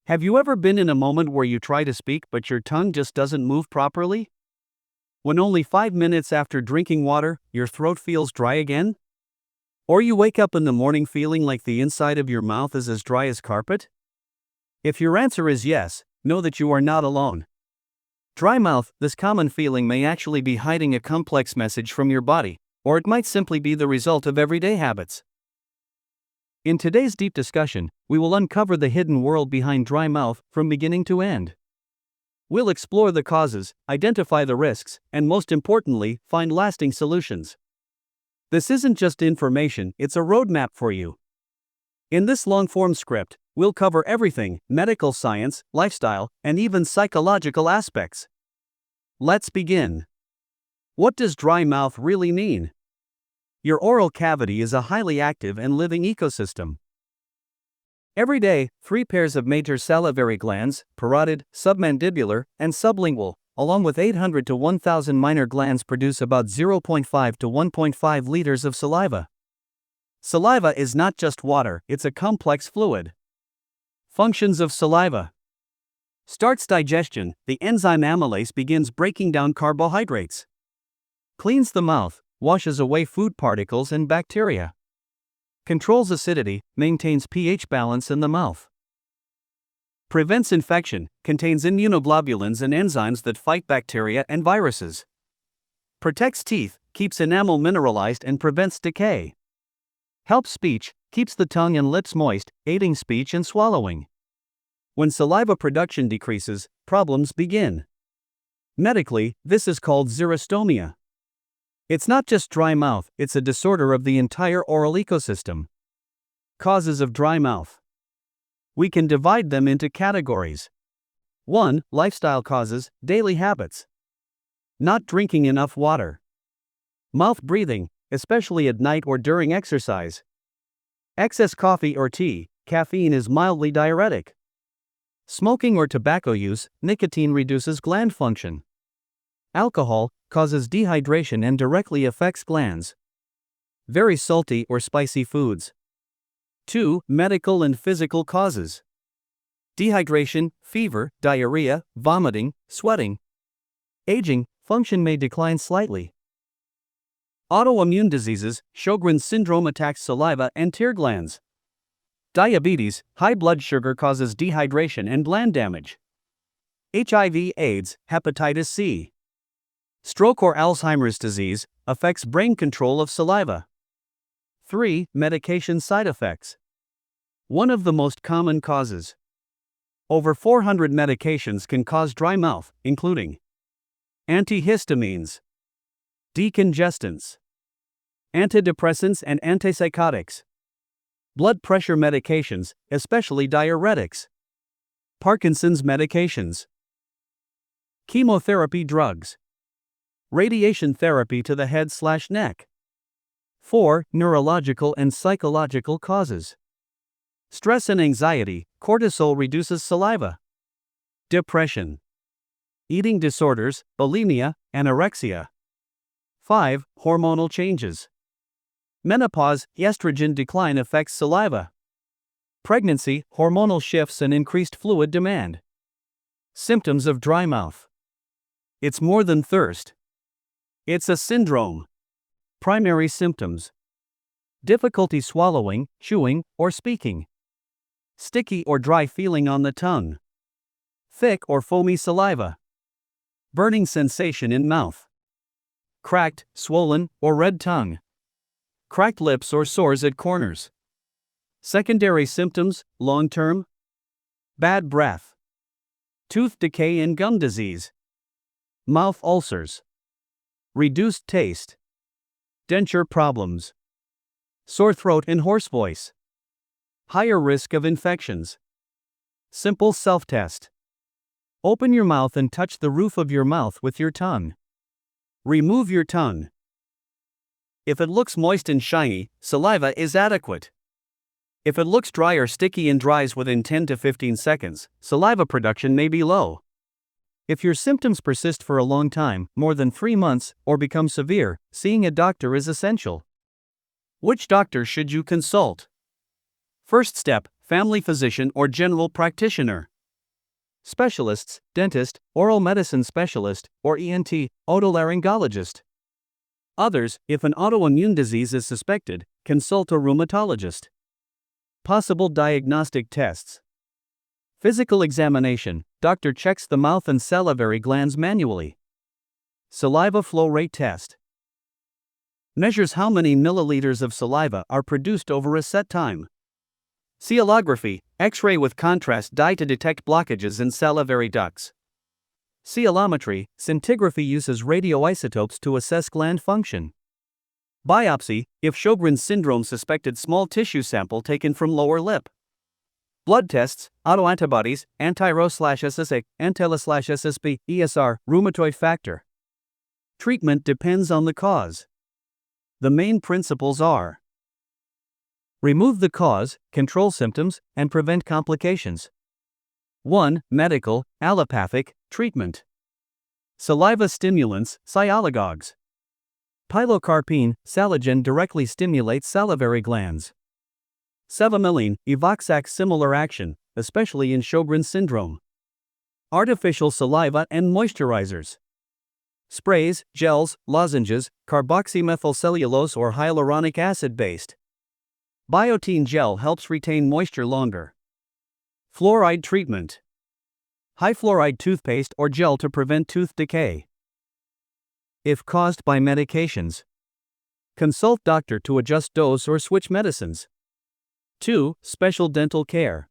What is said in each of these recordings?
Have you ever been in a moment where you try to speak but your tongue just doesn't move properly? When only 5 minutes after drinking water, your throat feels dry again? Or you wake up in the morning feeling like the inside of your mouth is as dry as carpet? If your answer is yes, know that you are not alone. Dry mouth, this common feeling may actually be hiding a complex message from your body, or it might simply be the result of everyday habits. In today's deep discussion, we will uncover the hidden world behind dry mouth from beginning to end. We'll explore the causes, identify the risks, and most importantly, find lasting solutions. This isn't just information, it's a roadmap for you. In this long-form script, we'll cover everything: medical science, lifestyle, and even psychological aspects. Let's begin. What does dry mouth really mean? Your oral cavity is a highly active and living ecosystem. Every day, 3 pairs of major salivary glands, parotid, submandibular, and sublingual, along with 800 to 1,000 minor glands, produce about 0.5 to 1.5 liters of saliva. Saliva is not just water, it's a complex fluid. Functions of saliva. Starts digestion, the enzyme amylase begins breaking down carbohydrates. Cleans the mouth, washes away food particles and bacteria. Controls acidity, maintains pH balance in the mouth. Prevents infection, contains immunoglobulins and enzymes that fight bacteria and viruses. Protects teeth, keeps enamel mineralized and prevents decay. Helps speech, keeps the tongue and lips moist, aiding speech and swallowing. When saliva production decreases, problems begin. Medically, this is called xerostomia. It's not just dry mouth, it's a disorder of the entire oral ecosystem. Causes of dry mouth. We can divide them into categories. 1. Lifestyle causes, daily habits. Not drinking enough water. Mouth breathing, especially at night or during exercise. Excess coffee or tea, caffeine is mildly diuretic. Smoking or tobacco use, nicotine reduces gland function. Alcohol causes dehydration and directly affects glands. Very salty or spicy foods. 2. Medical and physical causes. Dehydration, fever, diarrhea, vomiting, sweating. Aging, function may decline slightly. Autoimmune diseases, Sjogren's syndrome attacks saliva and tear glands. Diabetes, high blood sugar causes dehydration and gland damage. HIV/AIDS, hepatitis C. Stroke or Alzheimer's disease affects brain control of saliva. 3. Medication side effects. One of the most common causes. Over 400 medications can cause dry mouth, including antihistamines, decongestants, antidepressants and antipsychotics, blood pressure medications, especially diuretics, Parkinson's medications, chemotherapy drugs, radiation therapy to the head/neck. 4. Neurological and psychological causes. Stress and anxiety, cortisol reduces saliva. Depression. Eating disorders, bulimia, anorexia. 5. Hormonal changes. Menopause, estrogen decline affects saliva. Pregnancy, hormonal shifts and increased fluid demand. Symptoms of dry mouth. It's more than thirst. It's a syndrome. Primary symptoms. Difficulty swallowing, chewing, or speaking. Sticky or dry feeling on the tongue. Thick or foamy saliva. Burning sensation in mouth. Cracked, swollen, or red tongue. Cracked lips or sores at corners. Secondary symptoms, long-term. Bad breath. Tooth decay and gum disease. Mouth ulcers. Reduced taste. Denture problems. Sore throat and hoarse voice. Higher risk of infections. Simple self-test. Open your mouth and touch the roof of your mouth with your tongue. Remove your tongue. If it looks moist and shiny, saliva is adequate. If it looks dry or sticky and dries within 10 to 15 seconds, saliva production may be low. If your symptoms persist for a long time, more than 3 months, or become severe, seeing a doctor is essential. Which doctor should you consult? First step, family physician or general practitioner. specialists, dentist, oral medicine specialist, or ENT, otolaryngologist. Others, if an autoimmune disease is suspected, consult a rheumatologist. Possible diagnostic tests. Physical examination, doctor checks the mouth and salivary glands manually. Saliva flow rate test. Measures how many milliliters of saliva are produced over a set time. Coelography, X-ray with contrast dye to detect blockages in salivary ducts. Coelometry, scintigraphy uses radioisotopes to assess gland function. Biopsy, if Sjogren's syndrome suspected small tissue sample taken from lower lip. Blood tests, autoantibodies, anti-Ro/SSA, anti-La/SSB, ESR, rheumatoid factor. Treatment depends on the cause. The main principles are: remove the cause, control symptoms, and prevent complications. 1. Medical, allopathic, treatment. Saliva stimulants, sialagogues. Pilocarpine, Saligen directly stimulates salivary glands. Cevimeline, Evoxac similar action, especially in Sjogren's syndrome. Artificial saliva and moisturizers. Sprays, gels, lozenges, carboxymethylcellulose or hyaluronic acid based. Biotin gel helps retain moisture longer. Fluoride treatment. High fluoride toothpaste or gel to prevent tooth decay. If caused by medications, consult doctor to adjust dose or switch medicines. 2. Special dental care.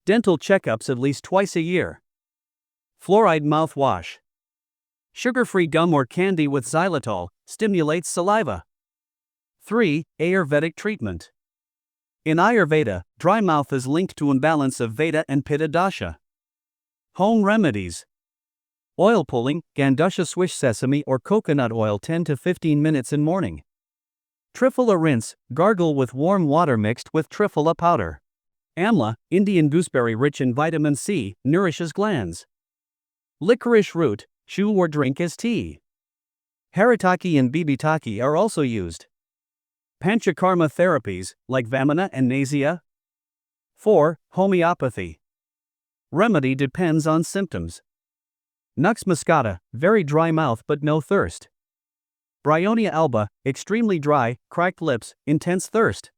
Dental checkups at least twice a year. Fluoride mouthwash. Sugar-free gum or candy with xylitol stimulates saliva. 3. Ayurvedic treatment. In Ayurveda, dry mouth is linked to imbalance of Vata and Pitta dasha. Home remedies. Oil pulling, Gandusha swish sesame or coconut oil 10 to 15 minutes in morning. Triphala rinse, gargle with warm water mixed with triphala powder. Amla, Indian gooseberry rich in vitamin C, nourishes glands. Licorice root, chew or drink as tea. Haritaki and bibitaki are also used. Panchakarma therapies, like Vamana and Nasia. 4. Homeopathy. Remedy depends on symptoms. Nux moscata, very dry mouth but no thirst. Bryonia alba, extremely dry, cracked lips, intense thirst.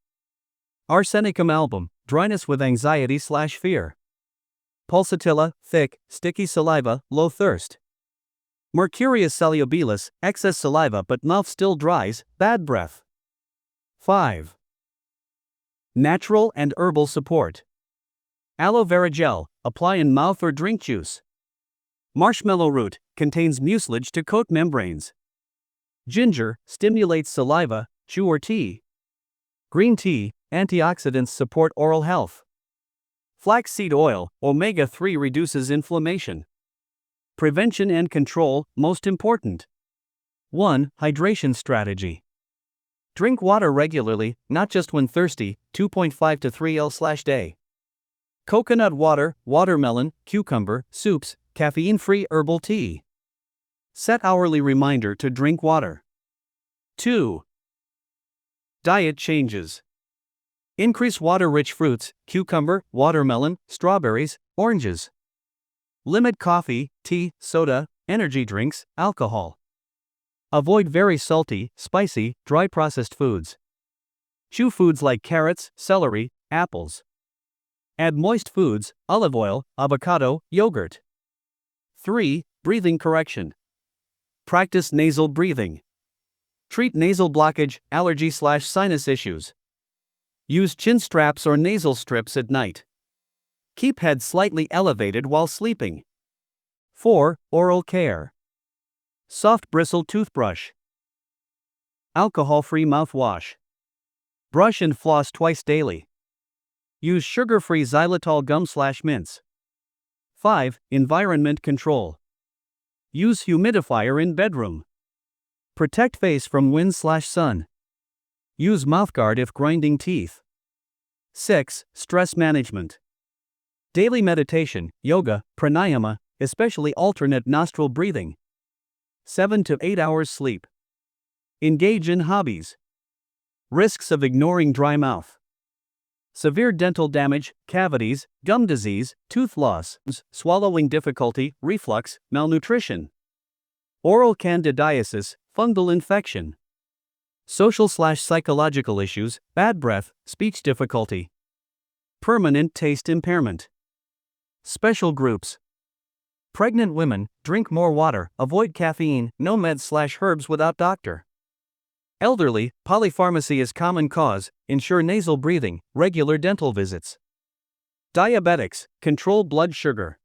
Arsenicum album, dryness with anxiety/fear. Pulsatilla, thick, sticky saliva, low thirst. Mercurius solubilis, excess saliva but mouth still dries, bad breath. 5. Natural and herbal support. Aloe vera gel, apply in mouth or drink juice. Marshmallow root, contains mucilage to coat membranes. Ginger, stimulates saliva, chew or tea. Green tea, antioxidants support oral health. Flaxseed oil, omega-3 reduces inflammation. Prevention and control, most important. 1. Hydration strategy. Drink water regularly, not just when thirsty, 2.5 to 3 L/day. Coconut water, watermelon, cucumber, soups, caffeine-free herbal tea. Set hourly reminder to drink water. 2. Diet changes. Increase water-rich fruits, cucumber, watermelon, strawberries, oranges. Limit coffee, tea, soda, energy drinks, alcohol. Avoid very salty, spicy, dry processed foods. Chew foods like carrots, celery, apples. Add moist foods, olive oil, avocado, yogurt. 3. Breathing correction. Practice nasal breathing. Treat nasal blockage, allergy/sinus issues. Use chin straps or nasal strips at night. Keep head slightly elevated while sleeping. 4. Oral care. Soft bristle toothbrush. Alcohol-free mouthwash. Brush and floss twice daily. Use sugar-free xylitol gum/mints. 5. Environment control. Use humidifier in bedroom. Protect face from wind/sun. Use mouthguard if grinding teeth. 6. Stress management. Daily meditation, yoga, pranayama, especially alternate nostril breathing. 7 to 8 hours sleep. Engage in hobbies. Risks of ignoring dry mouth. severe dental damage, cavities, gum disease, tooth loss, swallowing difficulty, reflux, malnutrition, oral candidiasis, fungal infection, social/psychological issues, bad breath, speech difficulty, permanent taste impairment. Special groups. Pregnant women, drink more water, avoid caffeine, no meds/herbs without doctor. Elderly, polypharmacy is common cause, ensure nasal breathing, regular dental visits. Diabetics, control blood sugar.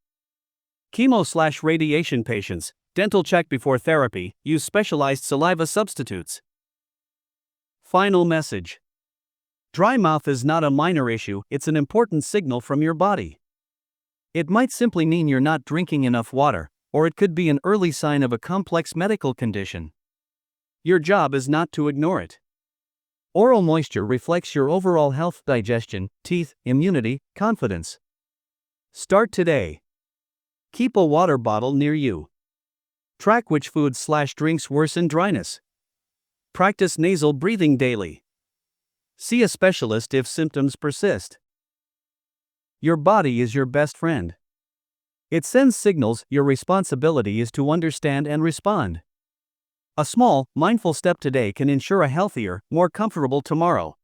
Chemo/radiation patients, dental check before therapy, use specialized saliva substitutes. Final message. Dry mouth is not a minor issue, it's an important signal from your body. It might simply mean you're not drinking enough water, or it could be an early sign of a complex medical condition. Your job is not to ignore it. Oral moisture reflects your overall health, digestion, teeth, immunity, confidence. Start today. Keep a water bottle near you. Track which foods/drinks worsen dryness. Practice nasal breathing daily. See a specialist if symptoms persist. Your body is your best friend. It sends signals, your responsibility is to understand and respond. A small, mindful step today can ensure a healthier, more comfortable tomorrow.